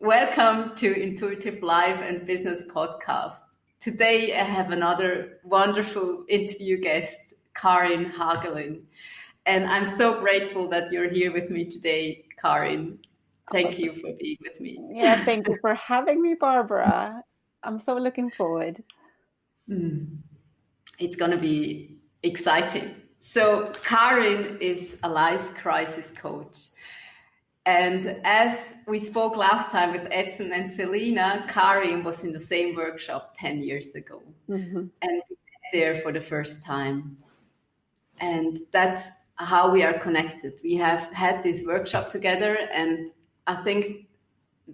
Welcome to Intuitive Life and Business Podcast. Today I have another wonderful interview guest, Karin Hagelin. And I'm so grateful that you're here with me today, Karin. Thank you for being with me. Yeah, thank you for having me, Barbara. I'm so looking forward. It's going to be exciting. So Karin is a life crisis coach. And as we spoke last time with Edson and Selena, Karin was in the same workshop 10 years ago. And we met there for the first time. And that's how we are connected. We have had this workshop together, and I think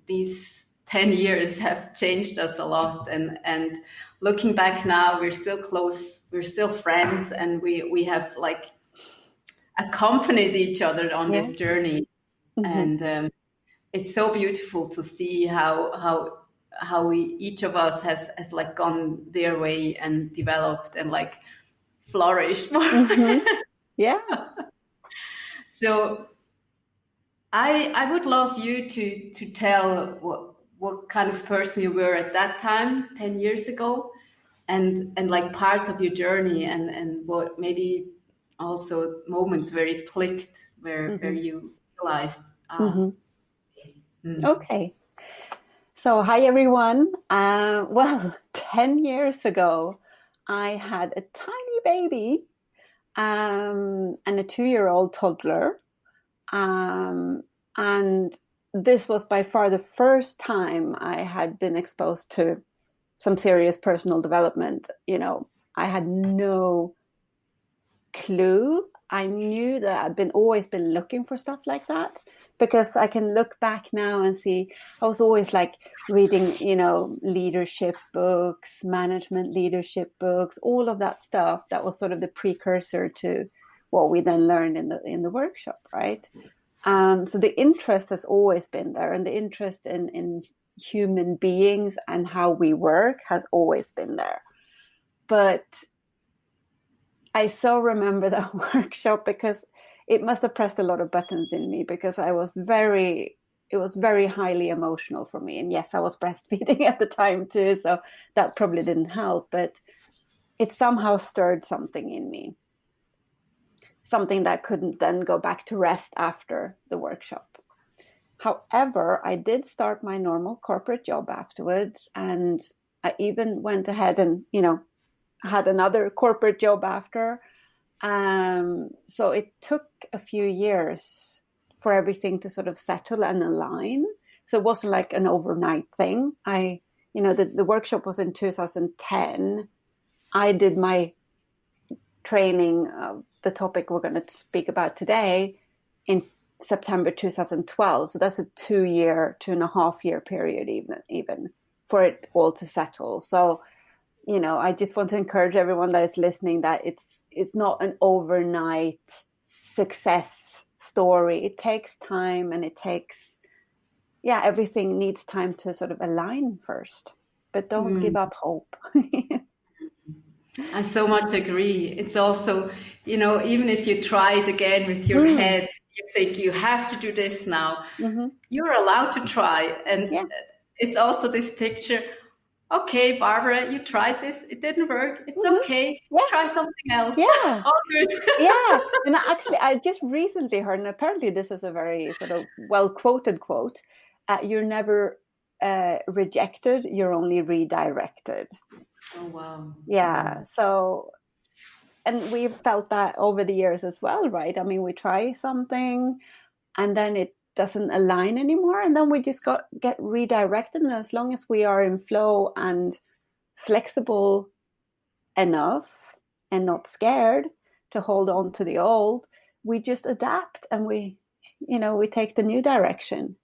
these 10 years have changed us a lot. And looking back now, we're still close, we're still friends, and we have like accompanied each other on this journey. And it's so beautiful to see how we, each of us has like gone their way and developed and like flourished. Yeah. So I would love you to tell what kind of person you were at that time, 10 years ago, and like parts of your journey, and what maybe also moments where it clicked, where you realized. Okay. So hi, everyone. Well, 10 years ago, I had a tiny baby and a 2-year-old toddler. And this was by far the first time I had been exposed to some serious personal development. You know, I had no clue. I knew that I'd always been looking for stuff like that, because I can look back now and see I was always like reading, leadership books, management leadership books, all of that stuff. That was sort of the precursor to what we then learned in the workshop, right? So the interest has always been there, and the interest in human beings and how we work has always been there. But I so remember that workshop because it must have pressed a lot of buttons in me, because it was very highly emotional for me. And yes, I was breastfeeding at the time too, so that probably didn't help, but it somehow stirred something in me. Something that couldn't then go back to rest after the workshop. However, I did start my normal corporate job afterwards, and I even went ahead and, had another corporate job after. So it took a few years for everything to sort of settle and align. So it wasn't like an overnight thing. The workshop was in 2010. I did my training, the topic we're going to speak about today, in September 2012. So that's a 2.5 year period even for it all to settle. So, I just want to encourage everyone that is listening that it's not an overnight success story. It takes time, and it takes, everything needs time to sort of align first. But don't give up hope. I so much agree. It's also, even if you try it again with your head, you think you have to do this now. You're allowed to try. And it's also this picture. Okay, Barbara, you tried this. It didn't work. It's okay. Try something else. Yeah. All good. Yeah. And actually, I just recently heard, and apparently this is a very sort of well-quoted quote, you're never rejected, you're only redirected. Oh, wow. Yeah. So, and we've felt that over the years as well, right? I mean, we try something and then it doesn't align anymore, and then we just get redirected. And as long as we are in flow and flexible enough and not scared to hold on to the old, we just adapt and we take the new direction.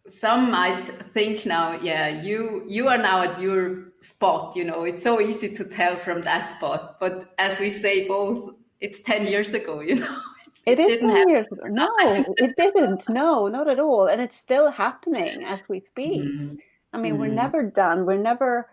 Some might think now, you are now at your spot. It's so easy to tell from that spot, but as we say both, it's 10 years ago. It is 10 years ago. No, it didn't. No, not at all. And it's still happening as we speak. I mean, we're never done. We're never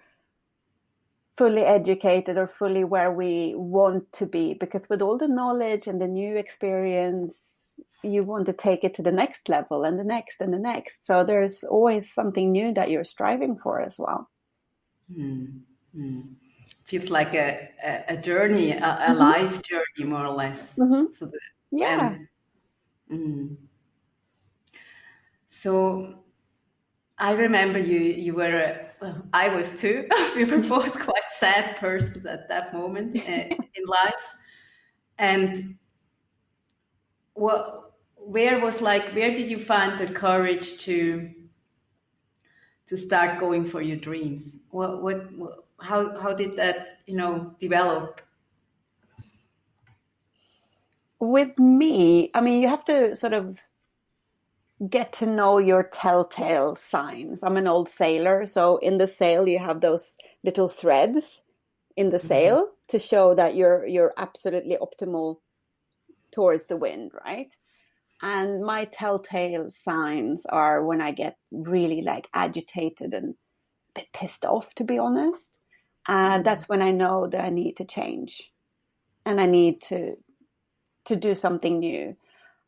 fully educated or fully where we want to be, because with all the knowledge and the new experience, you want to take it to the next level and the next and the next. So there's always something new that you're striving for as well. Feels like a journey, a life journey, more or less. So so I remember you were, I was too. We were both quite sad persons at that moment in life. And where did you find the courage to start going for your dreams? How did that, develop? With me, I mean, you have to sort of get to know your telltale signs. I'm an old sailor, so in the sail you have those little threads in the sail to show that you're absolutely optimal towards the wind, right? And my telltale signs are when I get really like agitated and a bit pissed off, to be honest. That's when I know that I need to change and I need to do something new.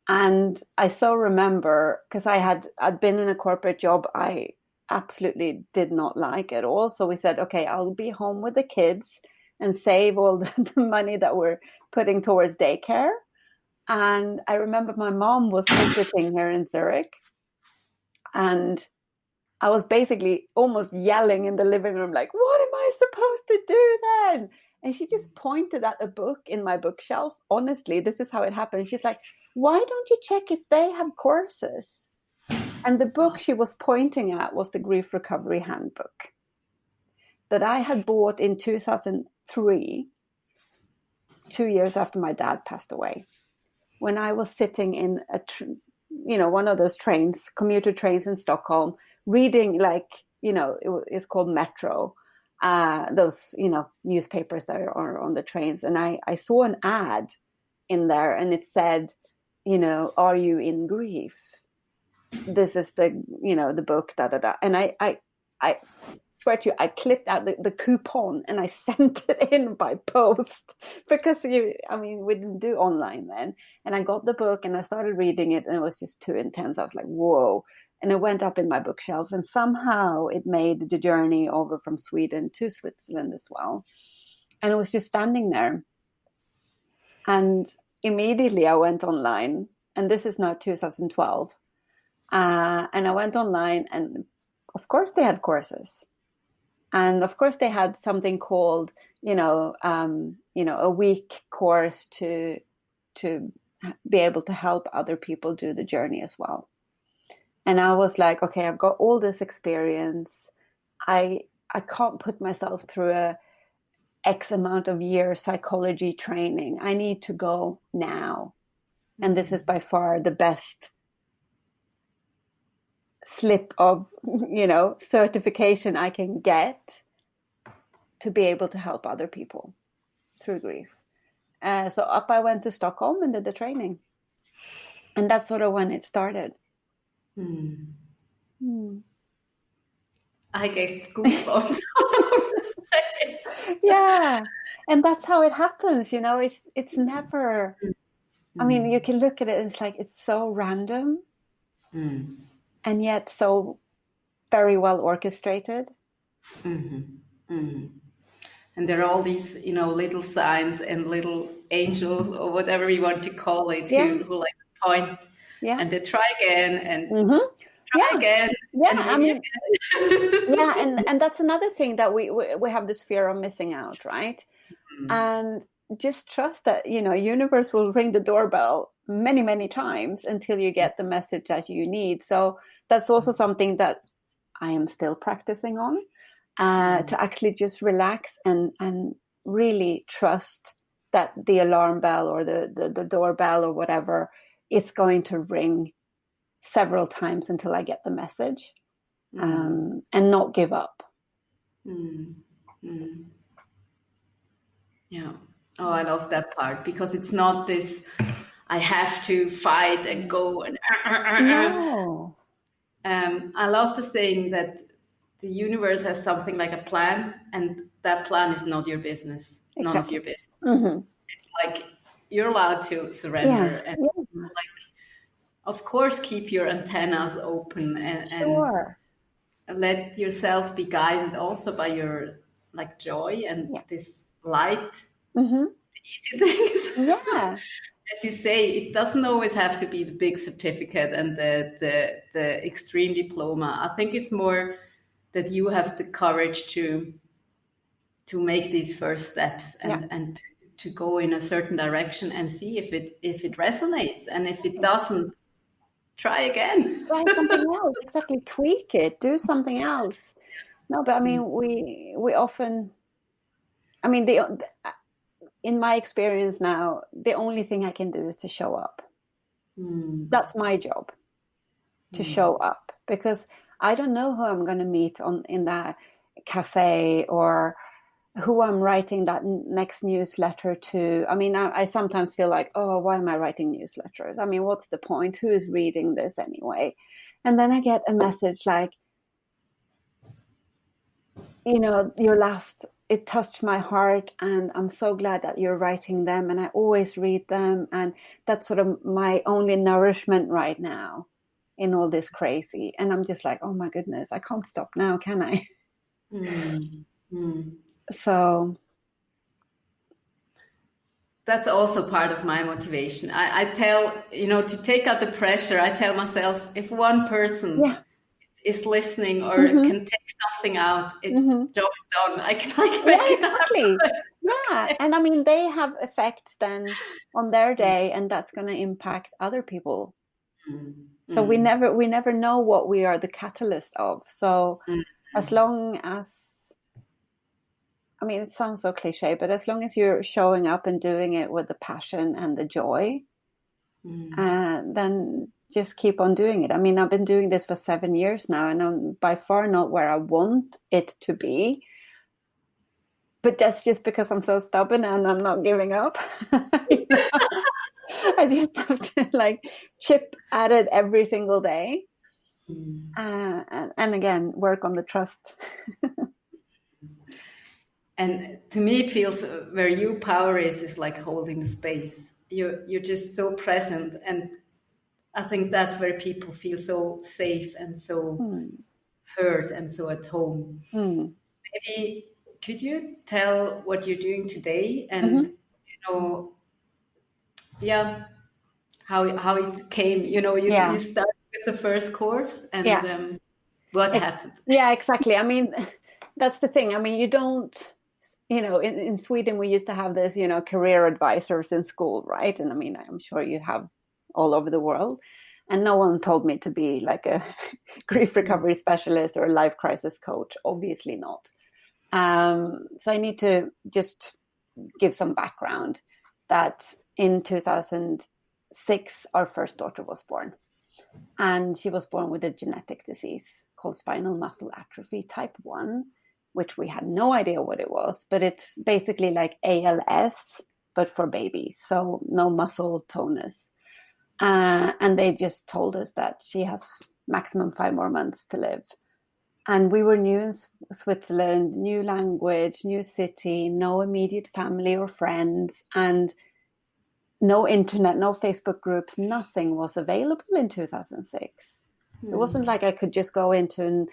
And I so remember, because I'd been in a corporate job I absolutely did not like at all. So we said, okay, I'll be home with the kids and save all the money that we're putting towards daycare. And I remember my mom was visiting here in Zurich. And I was basically almost yelling in the living room, like, what am I supposed to do then? And she just pointed at a book in my bookshelf. Honestly, this is how it happened. She's like, why don't you check if they have courses? And the book she was pointing at was the Grief Recovery Handbook that I had bought in 2003, 2 years after my dad passed away, when I was sitting in one of those trains, commuter trains in Stockholm, reading it's called Metro, those, newspapers that are on the trains. And I saw an ad in there and it said, are you in grief? This is the book, And I swear to you, I clipped out the coupon and I sent it in by post because we didn't do online then. And I got the book and I started reading it and it was just too intense. I was like, whoa. And it went up in my bookshelf and somehow it made the journey over from Sweden to Switzerland as well. And it was just standing there. And immediately I went online, and this is now 2012. And I went online and of course they had courses. And of course they had something called, a week course to be able to help other people do the journey as well. And I was like, okay, I've got all this experience. I can't put myself through a X amount of years psychology training. I need to go now. And this is by far the best slip of, certification I can get to be able to help other people through grief. So up I went to Stockholm and did the training. And that's sort of when it started. I get goosebumps. Yeah. And that's how it happens, it's never, you can look at it and it's like, it's so random and yet so very well orchestrated. And there are all these, little signs and little angels or whatever you want to call it, who like point and they try again and try again. Yeah, again. And that's another thing that we have this fear of missing out, right? And just trust that, universe will ring the doorbell many, many times until you get the message that you need. So that's also something that I am still practicing on, to actually just relax and really trust that the alarm bell or the doorbell or whatever is going to ring several times until I get the message, and not give up. Yeah. Oh, I love that part because it's not this, I have to fight and go and. No. I love the saying that the universe has something like a plan, and that plan is not your business, none of your business. It's like you're allowed to surrender and like of course, keep your antennas open Sure. and let yourself be guided also by your like joy and this light, Mm-hmm. easy things. Yeah. As you say, it doesn't always have to be the big certificate and the extreme diploma. I think it's more that you have the courage to make these first steps and to go in a certain direction and see if it resonates, and if it doesn't, try again. Try something else. Exactly. Tweak it. Do something else. No, but I mean, we often, I mean, in my experience now, the only thing I can do is to show up. That's my job, to show up, because I don't know who I'm going to meet in that cafe, or who I'm writing that next newsletter to. I mean, I sometimes feel like, oh, why am I writing newsletters? I mean, what's the point? Who is reading this anyway? And then I get a message like, it touched my heart, and I'm so glad that you're writing them, and I always read them, and that's sort of my only nourishment right now in all this crazy. And I'm just like, oh my goodness, I can't stop now, can I? So that's also part of my motivation. I tell, to take out the pressure, I tell myself, if one person is listening or can take something out, it's job is done. I can make it exactly. Yeah. And I mean, they have effects then on their day, and that's going to impact other people. So we never know what we are the catalyst of. So as long as, I mean, it sounds so cliche, but as long as you're showing up and doing it with the passion and the joy, then just keep on doing it. I mean, I've been doing this for 7 years now, and I'm by far not where I want it to be. But that's just because I'm so stubborn and I'm not giving up. I just have to chip at it every single day. And again, work on the trust. And to me, it feels where your power is like holding the space. You're just so present, and I think that's where people feel so safe and so heard and so at home. Maybe could you tell what you're doing today, and how it came? You started with the first course, and what happened? Yeah, exactly. I mean, that's the thing. I mean, you don't. In Sweden, we used to have this, career advisors in school, right? And I mean, I'm sure you have all over the world. And no one told me to be like a grief recovery specialist or a life crisis coach. Obviously not. So I need to just give some background that in 2006, our first daughter was born. And she was born with a genetic disease called spinal muscle atrophy type 1. Which we had no idea what it was, but it's basically like ALS, but for babies. So no muscle tonus. And they just told us that she has maximum 5 more months to live. And we were new in Switzerland, new language, new city, no immediate family or friends, and no internet, no Facebook groups, nothing was available in 2006. It wasn't like I could just go into an,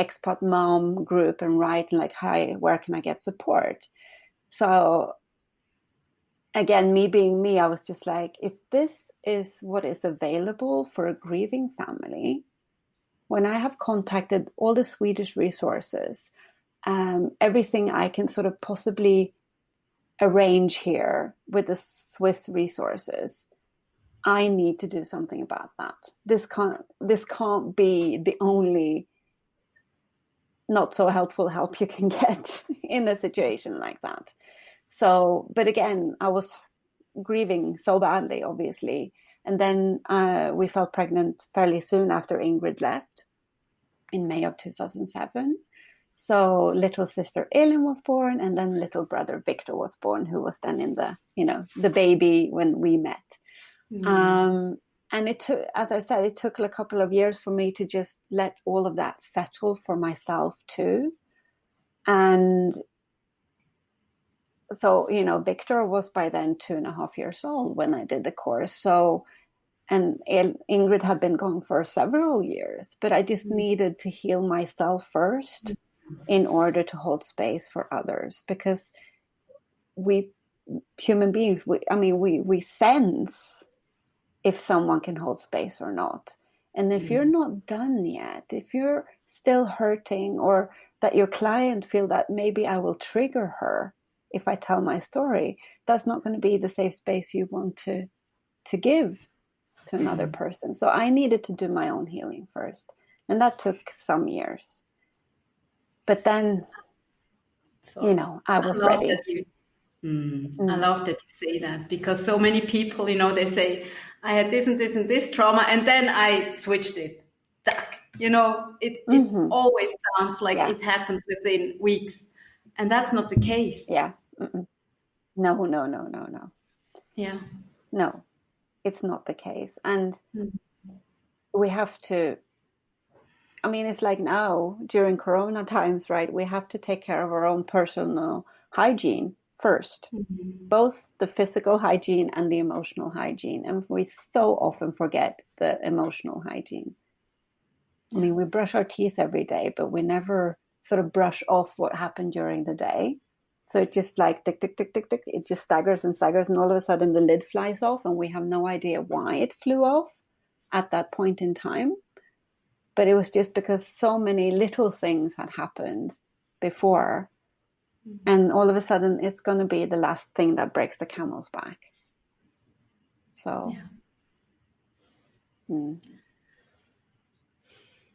expat mom group and write hi, where can I get support? So again, me being me, I was just like, if this is what is available for a grieving family, when I have contacted all the Swedish resources, everything I can sort of possibly arrange here with the Swiss resources, I need to do something about that. This can't be the only not so helpful help you can get in a situation like that. So, but again, I was grieving so badly, obviously. And then we fell pregnant fairly soon after Ingrid left in May of 2007. So little sister Elin was born, and then little brother Victor was born, who was then in the baby when we met. And it took, as I said, it took a couple of years for me to just let all of that settle for myself too. And so, Victor was by then 2.5 years old when I did the course. So And Ingrid had been gone for several years, but I just needed to heal myself first in order to hold space for others, because we human beings, we sense if someone can hold space or not. And if you're not done yet, if you're still hurting, or that your client feel that maybe I will trigger her if I tell my story, that's not going to be the safe space you want to give to another person. So I needed to do my own healing first. And that took some years. But then, I was ready. I love that you say that, because so many people, they say, I had this and this and this trauma, and then I switched it. Zack. It always sounds like it happens within weeks. And that's not the case. Yeah. Mm-mm. No. Yeah. No, it's not the case. And we have to, it's like now during Corona times, right? We have to take care of our own personal hygiene first, both the physical hygiene and the emotional hygiene. And we so often forget the emotional hygiene. We brush our teeth every day, but we never sort of brush off what happened during the day. So it just like tick, tick, tick, tick, tick. It just staggers, and all of a sudden the lid flies off, and we have no idea why it flew off at that point in time. But it was just because so many little things had happened before. And all of a sudden it's going to be the last thing that breaks the camel's back. So.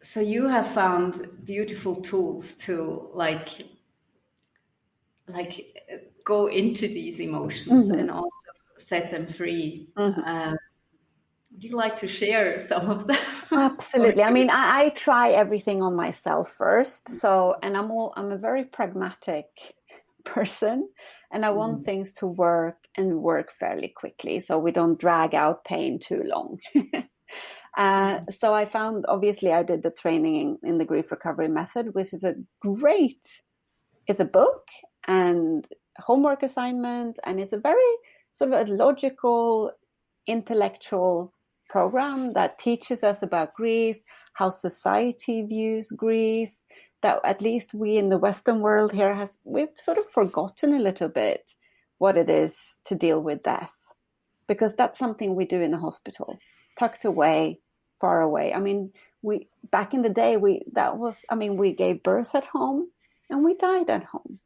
So you have found beautiful tools to like go into these emotions and also set them free. Would you like to share some of them? Absolutely. I try everything on myself first. So, and I'm a very pragmatic person, and I want things to work fairly quickly, so we don't drag out pain too long. So I found, obviously, I did the training in the grief recovery method, which is it's a book and homework assignment, and it's a very sort of a logical, intellectual program that teaches us about grief, how society views grief, that at least we in the Western world here we've sort of forgotten a little bit what it is to deal with death, because that's something we do in a hospital, tucked away, far away. We back in the day, we gave birth at home and we died at home.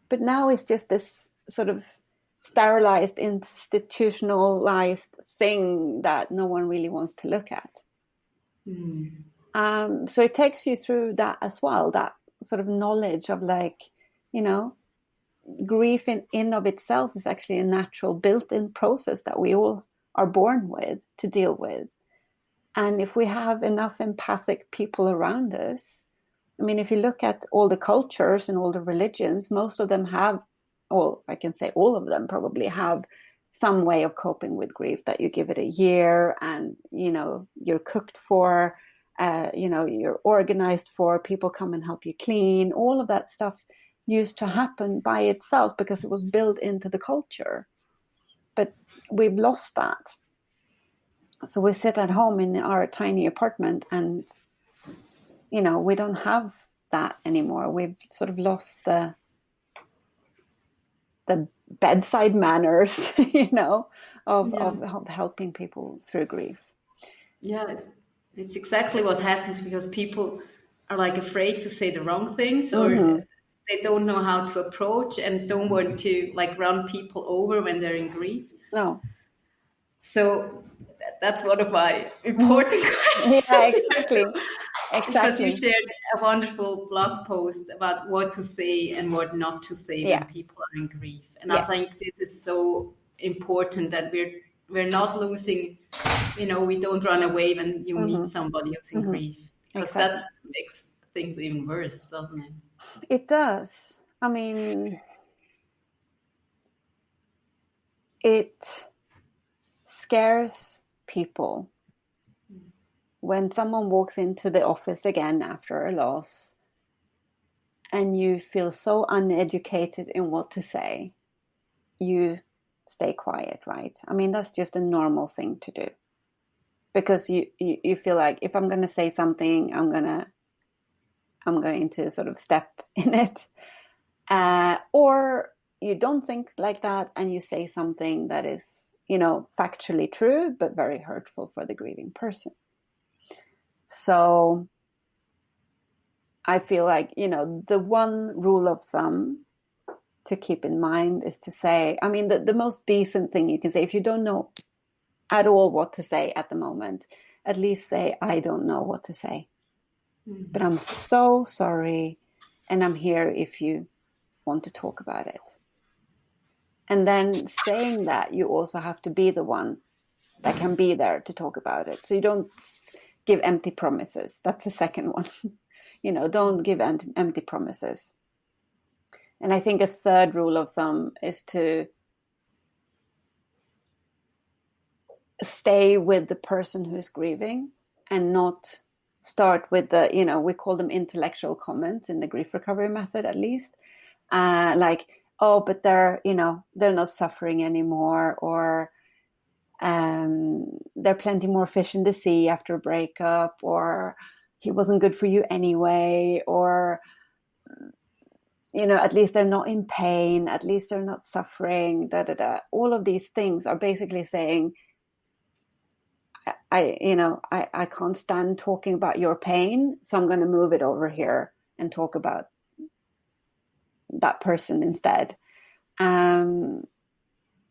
But now it's just this sort of sterilized, institutionalized thing that no one really wants to look at. So it takes you through that as well, that sort of knowledge of grief in of itself is actually a natural built-in process that we all are born with to deal with. And if we have enough empathic people around us, if you look at all the cultures and all the religions, most of them have, all of them probably have some way of coping with grief, that you give it a year and, you're cooked for, you're organized for, people come and help you clean. All of that stuff used to happen by itself because it was built into the culture. But we've lost that. So we sit at home in our tiny apartment and, we don't have that anymore. We've sort of lost the bedside manners, of helping people through grief. Yeah, it's exactly what happens, because people are afraid to say the wrong things, or they don't know how to approach and don't want to run people over when they're in grief. No. So that's one of my important questions. Yeah, exactly. Because you shared a wonderful blog post about what to say and what not to say when people are in grief. And I think this is so important, that we're not losing, we don't run away when you meet somebody who's in grief, because that makes things even worse, doesn't it? It does. It scares people when someone walks into the office again after a loss and you feel so uneducated in what to say. You stay quiet, right? I mean, that's just a normal thing to do, because you feel like if I'm going to say something, I'm going to sort of step in it, or you don't think like that and you say something that is, factually true but very hurtful for the grieving person. So I feel like, the one rule of thumb to keep in mind is to say, I mean, the most decent thing you can say, if you don't know at all what to say at the moment, at least say, I don't know what to say. Mm-hmm. But I'm so sorry, and I'm here if you want to talk about it. And then saying that, you also have to be the one that can be there to talk about it. So you don't give empty promises. That's the second one. Don't give empty promises. And I think a third rule of thumb is to stay with the person who's grieving and not start with the, we call them intellectual comments in the grief recovery method, at least. Like, oh, but they're not suffering anymore, or there are plenty more fish in the sea after a breakup, or he wasn't good for you anyway, or, at least they're not in pain, at least they're not suffering, All of these things are basically saying, I can't stand talking about your pain, so I'm going to move it over here and talk about that person instead.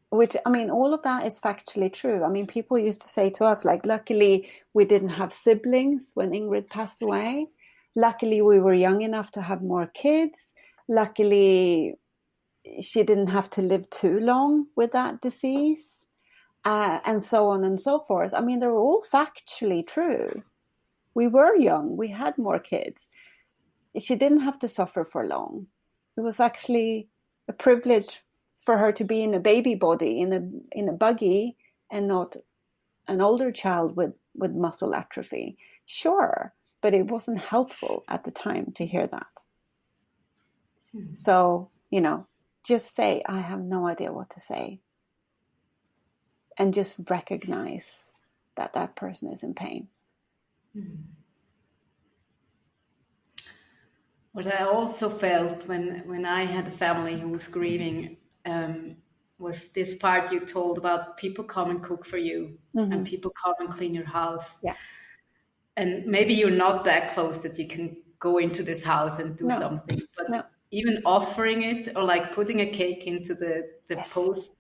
Which, I mean, all of that is factually true. I mean, people used to say to us, like, luckily we didn't have siblings when Ingrid passed away. Luckily we were young enough to have more kids. Luckily she didn't have to live too long with that disease, and so on and so forth. I mean, they're all factually true. We were young. We had more kids. She didn't have to suffer for long. It was actually a privilege for her to be in a baby body, in a buggy, and not an older child with muscle atrophy. Sure, but it wasn't helpful at the time to hear that. So, just say, I have no idea what to say. And just recognize that that person is in pain. What I also felt when I had a family who was grieving was this part you told about people come and cook for you, and people come and clean your house. Yeah. And maybe you're not that close that you can go into this house and do something, but even offering it, or like putting a cake into the post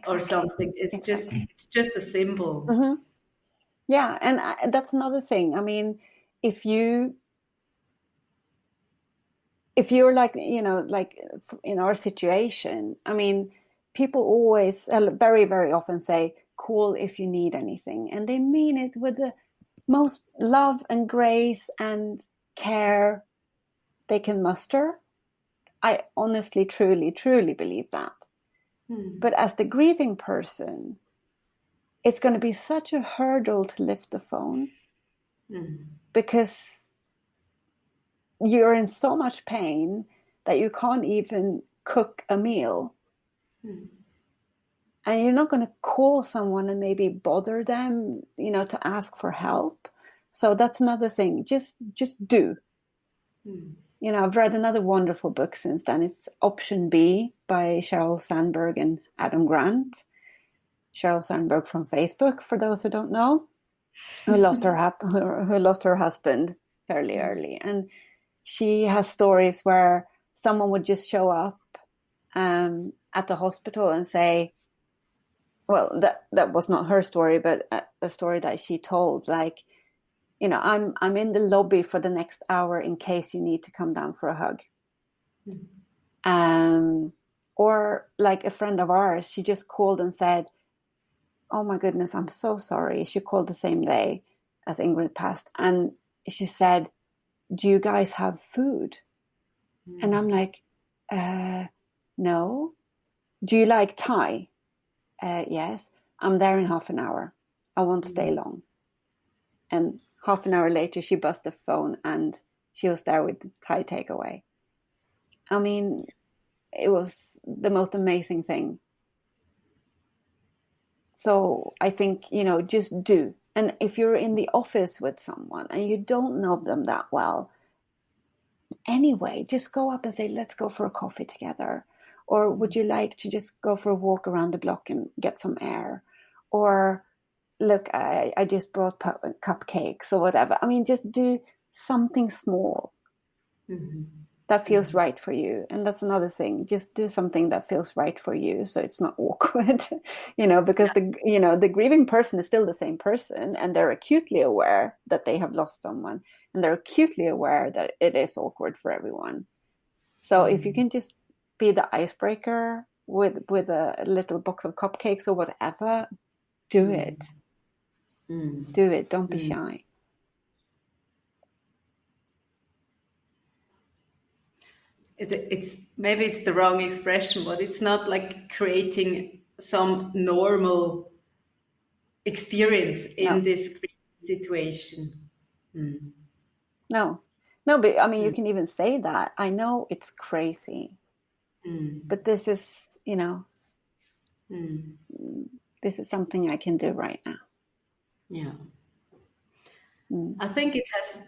or something, it's just a symbol. Mm-hmm. Yeah, and that's another thing. I mean, if you're like, like in our situation, I mean, people always very, very often say, call if you need anything. And they mean it with the most love and grace and care they can muster. I honestly, truly, truly believe that. But as the grieving person, it's going to be such a hurdle to lift the phone because you're in so much pain that you can't even cook a meal. And you're not going to call someone and maybe bother them, to ask for help. So that's another thing. Just do. I've read another wonderful book since then. It's Option B by Sheryl Sandberg and Adam Grant. Sheryl Sandberg from Facebook, for those who don't know, who lost her husband fairly early. And she has stories where someone would just show up at the hospital and say, well, that was not her story, but a story that she told, like, I'm in the lobby for the next hour in case you need to come down for a hug. Or like a friend of ours, she just called and said, oh my goodness, I'm so sorry. She called the same day as Ingrid passed. And she said, do you guys have food? And I'm like, no. Do you like Thai? Yes. I'm there in half an hour. I won't stay long. And half an hour later, she buzzed the phone and she was there with the Thai takeaway. I mean, it was the most amazing thing. So I think, just do. And if you're in the office with someone and you don't know them that well, anyway, just go up and say, let's go for a coffee together. Or would you like to just go for a walk around the block and get some air? Or look, I just brought cupcakes or whatever. I mean, just do something small that feels right for you. And that's another thing. Just do something that feels right for you, so it's not awkward, because the grieving person is still the same person, and they're acutely aware that they have lost someone, and they're acutely aware that it is awkward for everyone. So if you can just be the icebreaker with a little box of cupcakes or whatever, do it. Do it. Don't be shy. It's maybe it's the wrong expression, but it's not like creating some normal experience in this situation. No, but I mean, you can even say that. I know it's crazy, but this is, this is something I can do right now. Yeah. I think it has,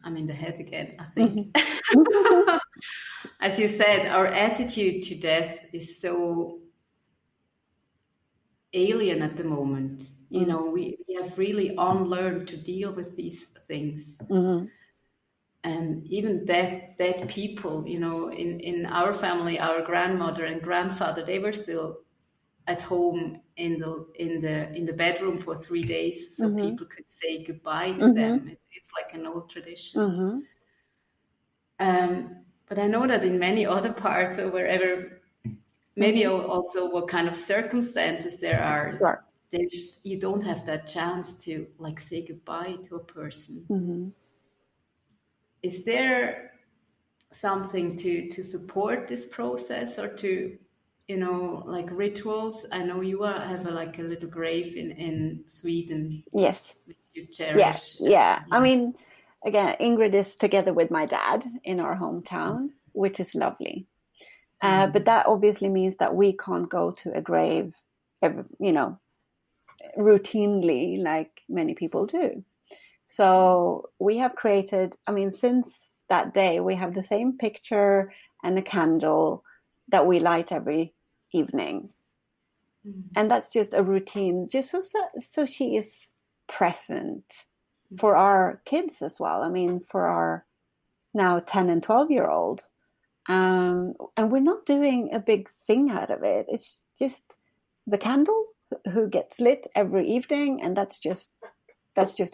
I'm in the head again, I think. As you said, our attitude to death is so alien at the moment. We have really unlearned to deal with these things. And even dead people, in our family, our grandmother and grandfather, they were still at home in the bedroom for 3 days, so people could say goodbye to them. It's like an old tradition. But I know that in many other parts or wherever, maybe also what kind of circumstances there are, you don't have that chance to like say goodbye to a person. Is there something to support this process, or to, like rituals? I know you have a little grave in Sweden. Yes. Which you cherish. Yeah. I mean, again, Ingrid is together with my dad in our hometown, which is lovely. But that obviously means that we can't go to a grave, routinely like many people do. So we have created, since that day, we have the same picture and a candle that we light every evening. And that's just a routine, just so she is present for our kids as well. For our now 10 and 12-year-old. And we're not doing a big thing out of it. It's just the candle who gets lit every evening, and that's just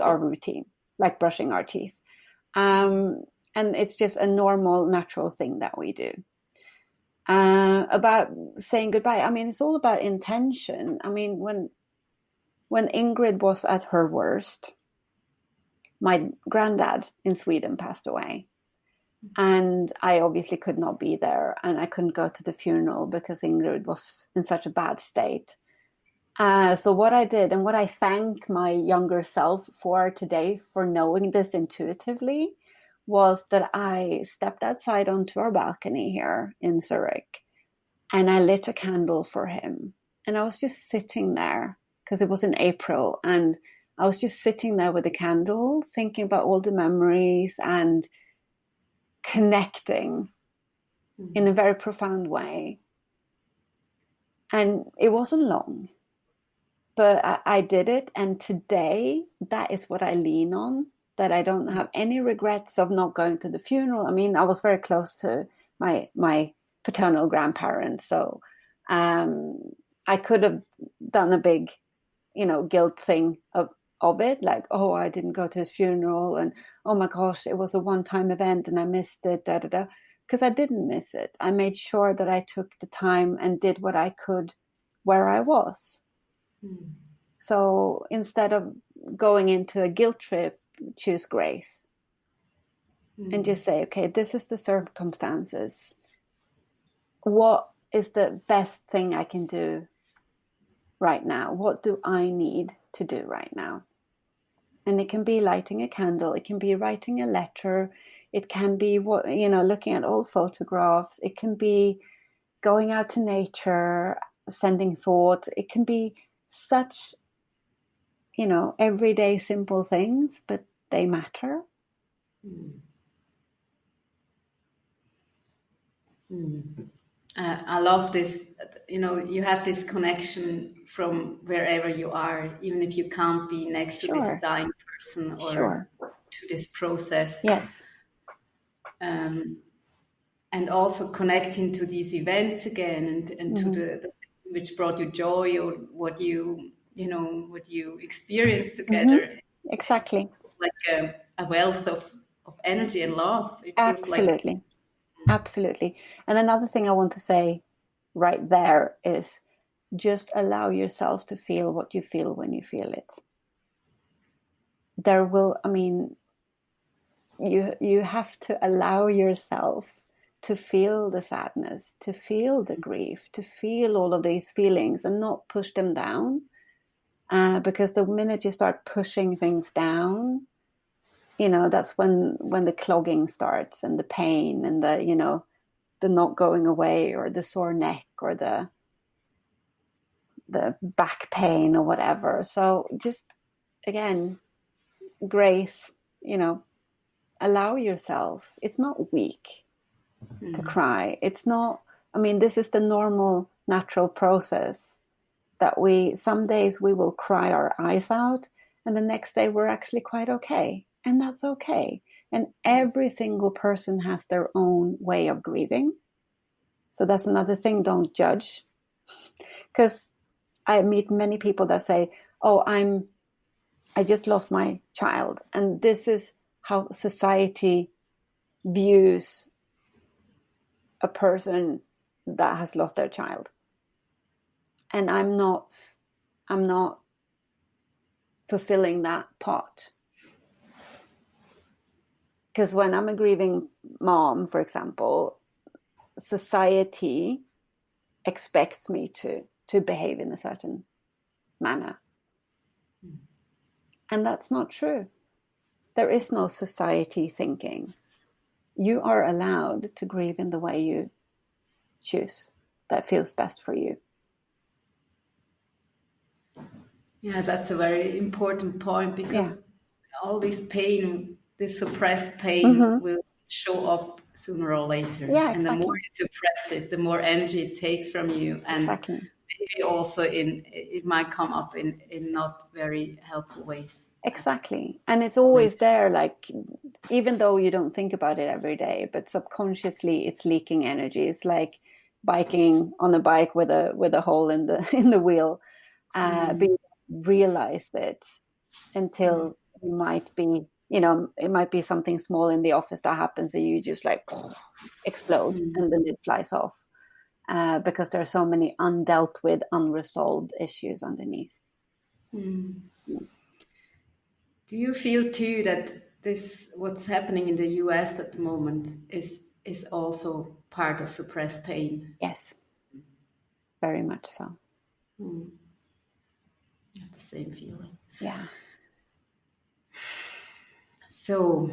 our routine, like brushing our teeth. And it's just a normal, natural thing that we do. About saying goodbye, it's all about intention. When Ingrid was at her worst, my granddad in Sweden passed away. And I obviously could not be there, and I couldn't go to the funeral because Ingrid was in such a bad state. So what I did, and what I thank my younger self for today for knowing this intuitively, was that I stepped outside onto our balcony here in Zurich, and I lit a candle for him. And I was just sitting there because it was in April, and I was just sitting there with a candle, thinking about all the memories and connecting in a very profound way. And it wasn't long, but I did it. And today, that is what I lean on, that I don't have any regrets of not going to the funeral. I was very close to my paternal grandparents. So I could have done a big, guilt thing of it, like, oh, I didn't go to his funeral, and oh my gosh, it was a one-time event and I missed it, because I didn't miss it. I made sure that I took the time and did what I could where I was. So instead of going into a guilt trip, choose grace and just say, okay, this is the circumstances. What is the best thing I can do right now? What do I need to do right now? And it can be lighting a candle. It can be writing a letter. It can be looking at old photographs. It can be going out to nature, sending thoughts. It can be such, everyday simple things, but they matter. I love this. You have this connection from wherever you are, even if you can't be next to this dying person or to this process. Yes. And also connecting to these events again, and to the which brought you joy, or what you experienced together. Exactly. It's like a wealth of energy and love. It Absolutely. feels like... Absolutely. And another thing I want to say right there is just allow yourself to feel what you feel when you feel it. You have to allow yourself to feel the sadness, to feel the grief, to feel all of these feelings and not push them down. Because the minute you start pushing things down, that's when the clogging starts, and the pain, and the not going away, or the sore neck, or the back pain, or whatever. So just, again, grace, allow yourself. It's not weak to cry. It's not, this is the normal, natural process that some days we will cry our eyes out, and the next day we're actually quite okay. And that's okay. And every single person has their own way of grieving. So that's another thing. Don't judge. Because I meet many people that say, oh, I just lost my child. And this is how society views a person that has lost their child. And I'm not fulfilling that part. Because when I'm a grieving mom, for example, society expects me to behave in a certain manner. And that's not true. There is no society thinking. You are allowed to grieve in the way you choose, that feels best for you. Yeah, that's a very important point, because all this pain, this suppressed pain, will show up sooner or later. Yeah, and the more you suppress it, the more energy it takes from you. And maybe also it might come up in not very helpful ways. Exactly. And it's always there, like, even though you don't think about it every day, but subconsciously it's leaking energy. It's like biking on a bike with a hole in the wheel. But you don't realize it until you might be, it might be something small in the office that happens, and you just like explode and the lid flies off. Because there are so many undealt with, unresolved issues underneath. Do you feel too that what's happening in the US at the moment is also part of suppressed pain? Yes, very much so. I have the same feeling. Yeah. So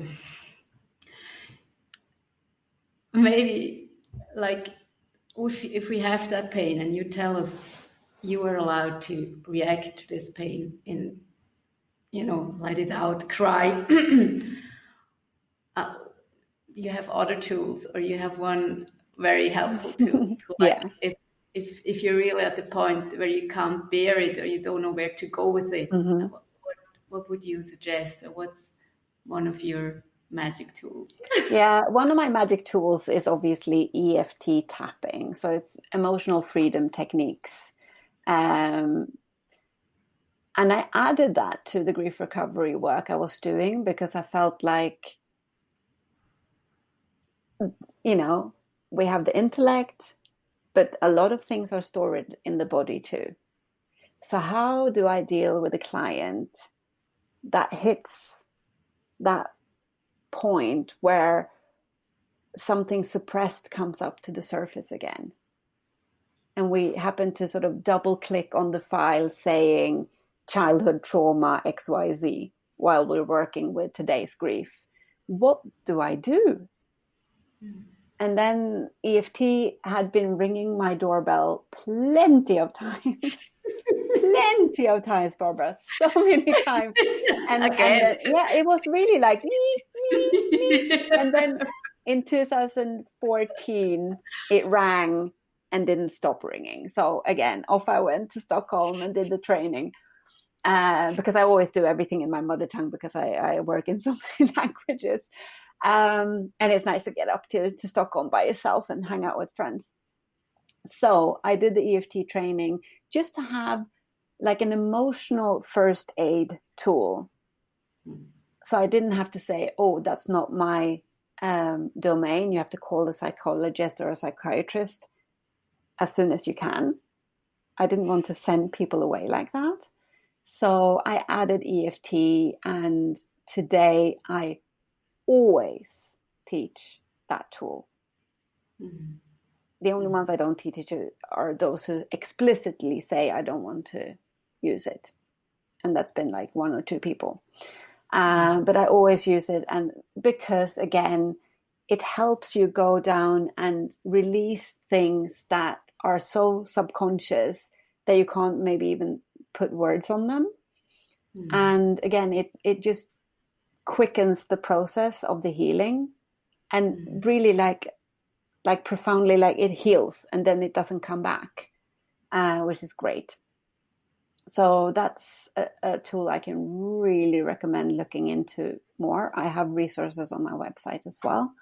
maybe, like, if we have that pain and you tell us you are allowed to react to this pain in, let it out, cry. You have other tools, or you have one very helpful tool to, like, if you're really at the point where you can't bear it, or you don't know where to go with it, what would you suggest, or what's one of your magic tools? Yeah, one of my magic tools is obviously EFT tapping. So it's emotional freedom techniques. And I added that to the grief recovery work I was doing, because I felt like, we have the intellect, but a lot of things are stored in the body too. So how do I deal with a client that hits that point where something suppressed comes up to the surface again? And we happen to sort of double click on the file saying childhood trauma XYZ while we're working with today's grief. What do I do? And then EFT had been ringing my doorbell plenty of times. plenty of times, Barbara, so many times. And it was really like, and then in 2014, it rang and didn't stop ringing. So again, off I went to Stockholm and did the training. Because I always do everything in my mother tongue because I work in so many languages. And it's nice to get up to Stockholm by yourself and hang out with friends. So I did the EFT training just to have like an emotional first aid tool. So I didn't have to say, oh, that's not my domain. You have to call a psychologist or a psychiatrist as soon as you can. I didn't want to send people away like that. So I added EFT, and today I always teach that tool. Mm-hmm. The only ones I don't teach it are those who explicitly say I don't want to use it. And that's been like 1 or 2 people. But I always use it. And because, again, it helps you go down and release things that are so subconscious that you can't maybe even put words on them. Mm. And again, it just quickens the process of the healing and really like profoundly, like it heals and then it doesn't come back, which is great. So that's a tool I can really recommend looking into more. I have resources on my website as well,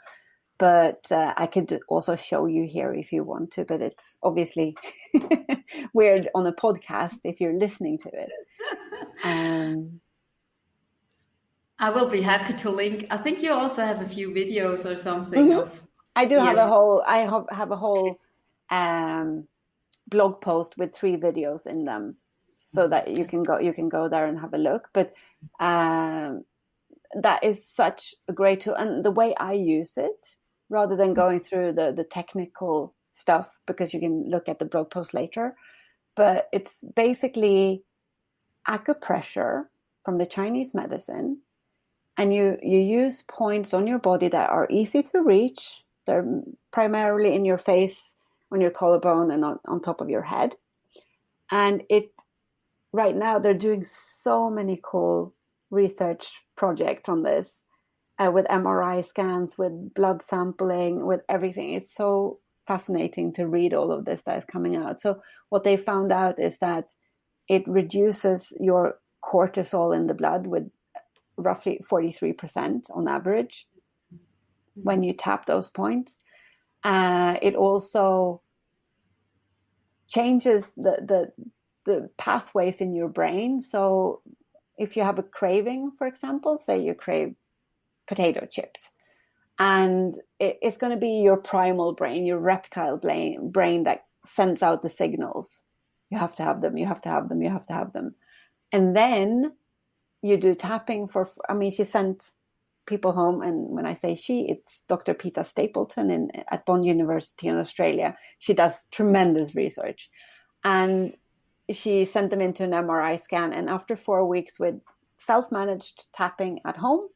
but I could also show you here if you want to, but it's obviously weird on a podcast if you're listening to it. I will be happy to link. I think you also have a few videos or something. Mm-hmm. I do have a whole blog post with 3 videos in them, so that you can go there and have a look. But that is such a great tool, and the way I use it, rather than going through the technical stuff, because you can look at the blog post later. But it's basically acupressure from the Chinese medicine, and you use points on your body that are easy to reach. They're primarily in your face, on your collarbone, and on top of your head. And right now they're doing so many cool research projects on this, with MRI scans, with blood sampling, with everything. It's so fascinating to read all of this that is coming out. So what they found out is that it reduces your cortisol in the blood with roughly 43% on average when you tap those points. It also changes the pathways in your brain. So if you have a craving, for example, say you crave potato chips, and it's going to be your primal brain, your reptile brain that sends out the signals. You have to have them, you have to have them, you have to have them. And then you do tapping she sent people home, and when I say she, it's Dr. Peta Stapleton at Bond University in Australia. She does tremendous research, and she sent them into an MRI scan, and after 4 weeks with self-managed tapping at home,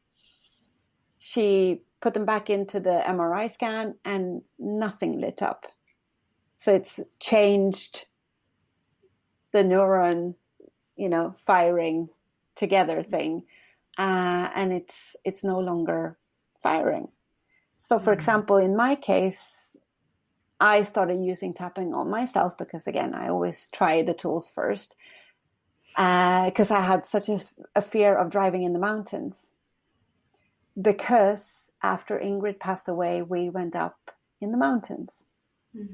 she put them back into the MRI scan and nothing lit up. So it's changed the neuron, firing together thing. And it's no longer firing. So for example, in my case, I started using tapping on myself because, again, I always try the tools first, because I had such a fear of driving in the mountains. Because after Ingrid passed away, we went up in the mountains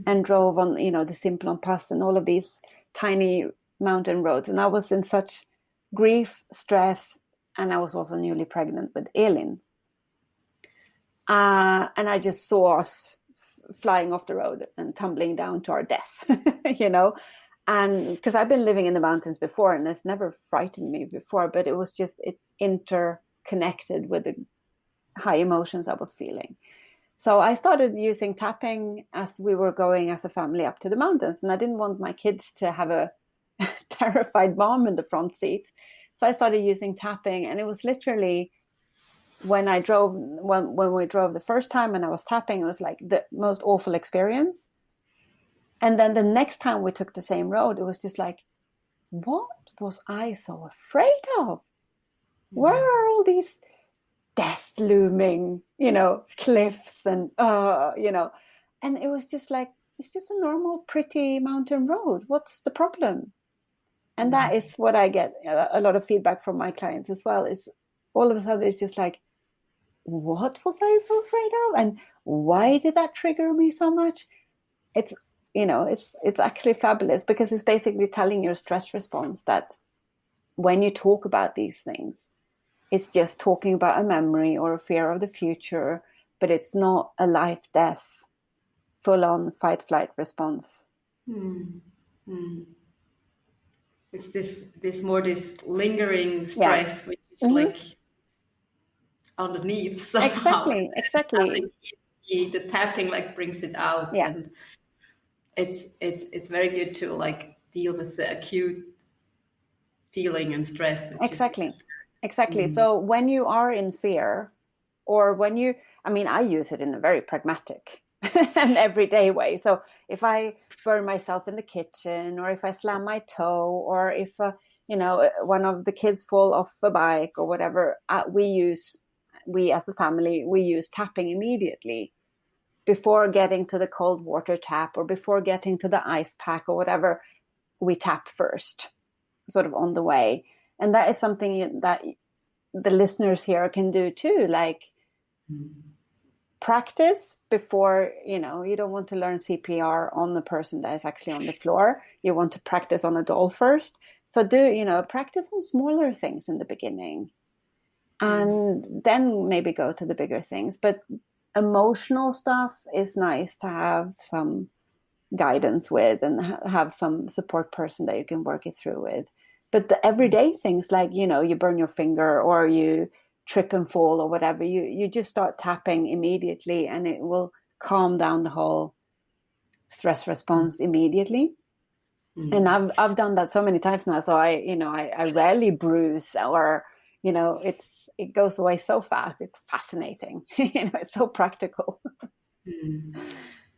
and drove on, the Simplon Pass and all of these tiny mountain roads. And I was in such grief, stress, and I was also newly pregnant with Elin. And I just saw us flying off the road and tumbling down to our death, and because I've been living in the mountains before and it's never frightened me before, but it was just interconnected with the high emotions I was feeling. So I started using tapping as we were going as a family up to the mountains, and I didn't want my kids to have a terrified mom in the front seat. So I started using tapping, and it was literally when we drove the first time and I was tapping, it was like the most awful experience. And then the next time we took the same road, it was just like, what was I so afraid of? Where are all these death looming, cliffs and, and it was just like, it's just a normal, pretty mountain road. What's the problem? And that is what I get a lot of feedback from my clients as well, is all of a sudden it's just like, what was I so afraid of? And why did that trigger me so much? It's, it's actually fabulous, because it's basically telling your stress response that when you talk about these things, it's just talking about a memory or a fear of the future, but it's not a life-death, full-on fight-flight response. It's this lingering stress, which is like underneath somehow. Exactly. The tapping like brings it out, and it's very good to like deal with the acute feeling and stress. Exactly. So when you are in fear, or I use it in a very pragmatic and everyday way. So if I burn myself in the kitchen, or if I slam my toe, or if one of the kids fall off a bike or whatever, we as a family, we use tapping immediately before getting to the cold water tap, or before getting to the ice pack or whatever. We tap first, sort of on the way. And that is something that the listeners here can do too, like practice before, you don't want to learn CPR on the person that is actually on the floor. You want to practice on a doll first. So practice on smaller things in the beginning, and then maybe go to the bigger things. But emotional stuff is nice to have some guidance with, and have some support person that you can work it through with. But the everyday things, like, you burn your finger, or you trip and fall, or whatever, you just start tapping immediately, and it will calm down the whole stress response immediately. And I've done that so many times now. So I rarely bruise, or, it goes away so fast. It's fascinating. It's so practical. It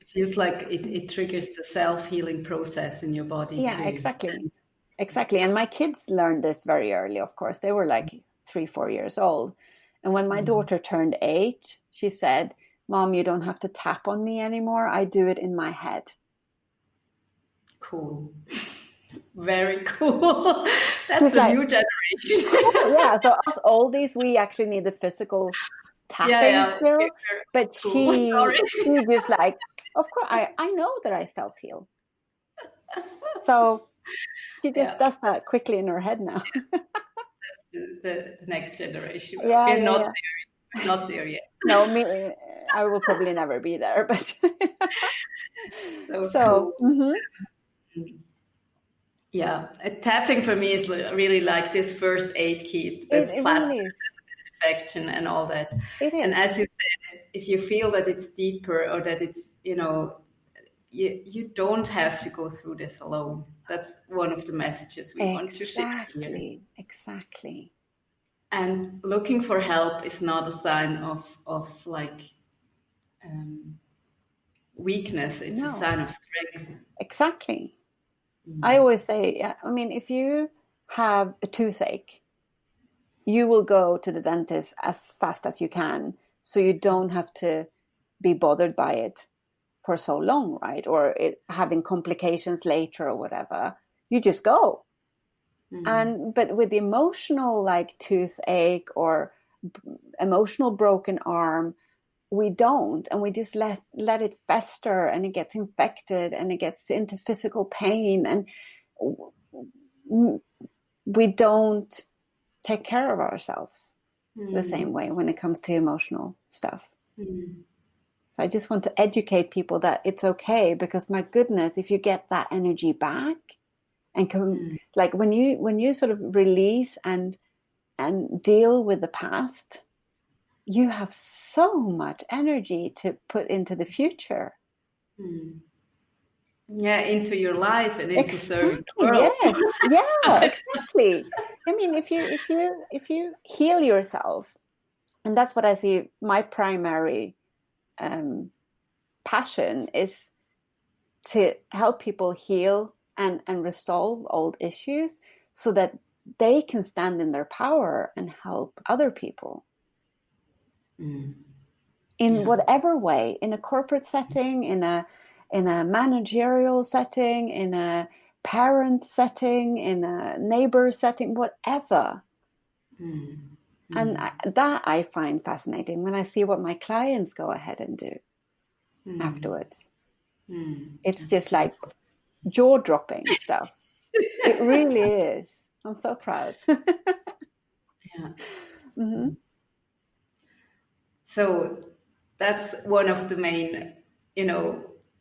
feels like it triggers the self-healing process in your body. Yeah, too. Exactly. And my kids learned this very early, of course. They were like 3-4 years old. And when my daughter turned 8, she said, "Mom, you don't have to tap on me anymore. I do it in my head." Cool. Very cool. That's a new generation. Cool. Yeah. So us oldies, we actually need the physical tapping still. But she just like, of course, I know that I self-heal. So she just does that quickly in her head now. That's the next generation. We're not there yet. No, I will probably never be there. But so cool. Yeah, tapping for me is really like this first aid kit with plaster and disinfection and all that. And as you said, if you feel that it's deeper, or that it's, you don't have to go through this alone. That's one of the messages we want to share here. Exactly. And looking for help is not a sign of like weakness. It's a sign of strength. Exactly. I always say, if you have a toothache, you will go to the dentist as fast as you can, so you don't have to be bothered by it for so long, right? Or it having complications later or whatever. You just go. But with the emotional, like toothache or emotional broken arm, we don't, and we just let it fester, and it gets infected, and it gets into physical pain, and we don't take care of ourselves the same way when it comes to emotional stuff. So I just want to educate people that it's okay, because my goodness, if you get that energy back and like when you sort of release and deal with the past, you have so much energy to put into the future. Yeah, into your life and into serving the world. Yes. Yeah, exactly. If you heal yourself, and that's what I see, my primary passion is to help people heal and resolve old issues so that they can stand in their power and help other people. In whatever way, in a corporate setting, in a managerial setting, in a parent setting, in a neighbor setting, whatever. And that I find fascinating when I see what my clients go ahead and do afterwards. It's That's just like jaw-dropping stuff. It really is. I'm so proud. So that's one of the main,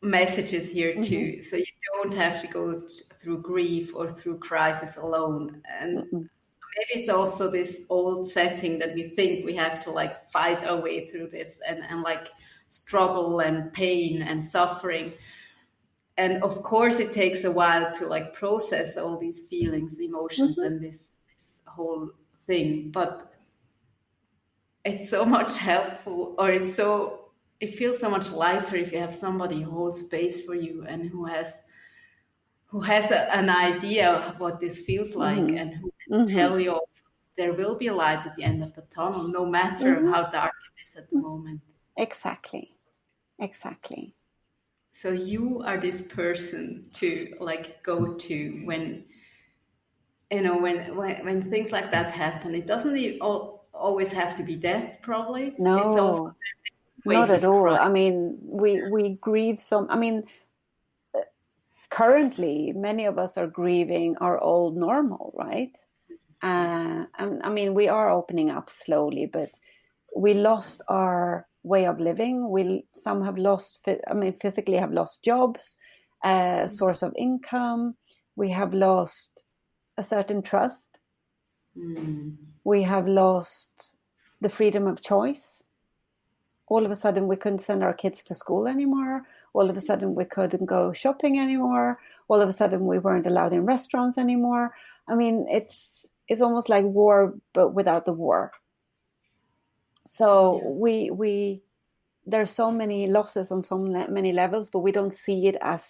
messages here too. So you don't have to go through grief or through crisis alone. And maybe it's also this old setting that we think we have to like fight our way through this and like struggle and pain and suffering. And of course it takes a while to like process all these feelings, emotions, and this whole thing. But it's so much helpful, or it feels so much lighter if you have somebody who holds space for you and who has an idea of what this feels like, and who can tell you also there will be a light at the end of the tunnel, no matter how dark it is at the moment. Exactly. So you are this person to like go to when when things like that happen. It doesn't always have to be death, probably. No, it's also not at all. I mean, we grieve some. I mean, currently, many of us are grieving our old normal, right? I mean, we are opening up slowly, but we lost our way of living. Some have lost. I mean, physically have lost jobs, source of income. We have lost a certain trust. We have lost the freedom of choice. All of a sudden, we couldn't send our kids to school anymore. All of a sudden, we couldn't go shopping anymore. All of a sudden, we weren't allowed in restaurants anymore. I mean, it's almost like war, but without the war. So there's so many losses on so many levels, but we don't see it as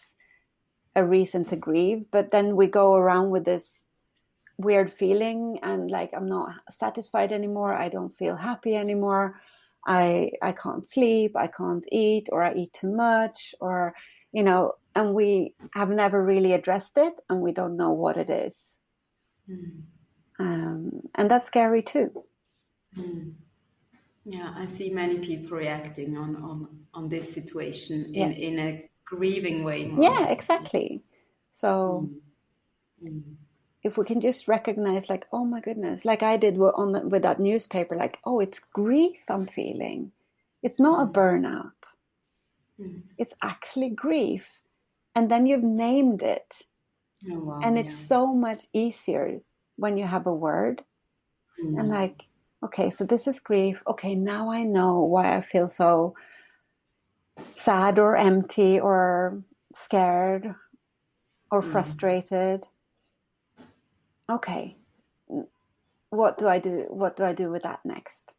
a reason to grieve. But then we go around with this weird feeling and like, I'm not satisfied anymore. I don't feel happy anymore. I can't sleep. I can't eat, or I eat too much, or, and we have never really addressed it, and we don't know what it is. And that's scary too. Yeah, I see many people reacting on this situation in a grieving way. Yeah, exactly. So if we can just recognize, like, oh my goodness, like I did with that newspaper, like, oh, it's grief I'm feeling. It's not a burnout. It's actually grief. And then you've named it. Oh, wow, and it's so much easier when you have a word. And like, okay, so this is grief. Okay, now I know why I feel so sad or empty or scared or frustrated. Okay, what do I do? What do I do with that next?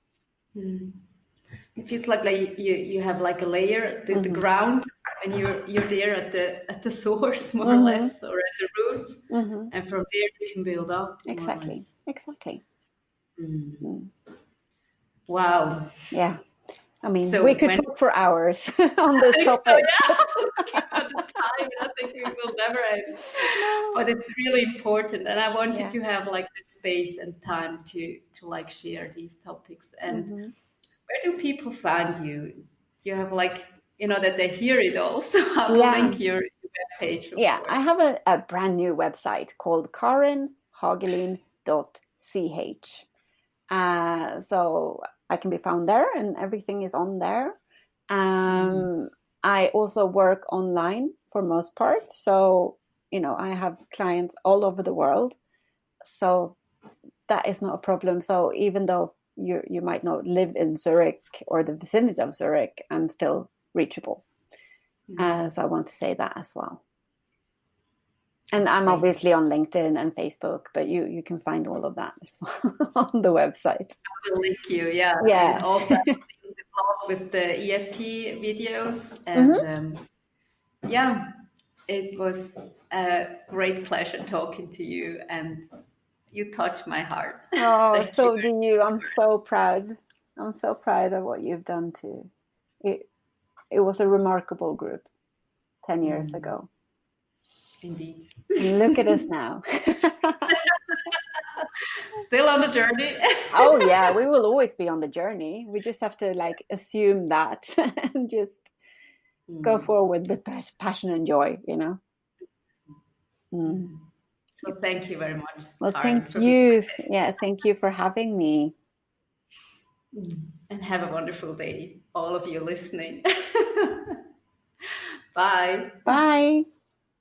It feels like you have like a layer, the ground, and you're there at the source, more or less, or at the roots, and from there you can build up. Exactly. Wow. Yeah. I mean, so we could talk for hours on this topic. So, yeah. The time, I think we will never end. But it's really important, and I wanted to have like the space and time to like share these topics. And where do people find you? Do you have like, that they hear it also? I will link your webpage. Yeah, I have a brand new website called karinhagelin.ch. So I can be found there, and everything is on there. I also work online for most part. So, I have clients all over the world. So that is not a problem. So even though you might not live in Zurich or the vicinity of Zurich, I'm still reachable. So I want to say that as well. And I'm obviously on LinkedIn and Facebook, but you can find all of that as well on the website. I will link you, yeah. And also the blog with the EFT videos. And It was a great pleasure talking to you, and you touched my heart. Oh, Thank you. so do you. I'm so proud. I'm so proud of what you've done too. It was a remarkable group 10 years ago. Indeed. And look at us now. Still on the journey. Oh yeah, we will always be on the journey. We just have to like assume that and just go forward with passion and joy, you know. So thank you very much. Well, Karin, thank you. Yeah, thank you for having me. And have a wonderful day, all of you listening. Bye. Bye.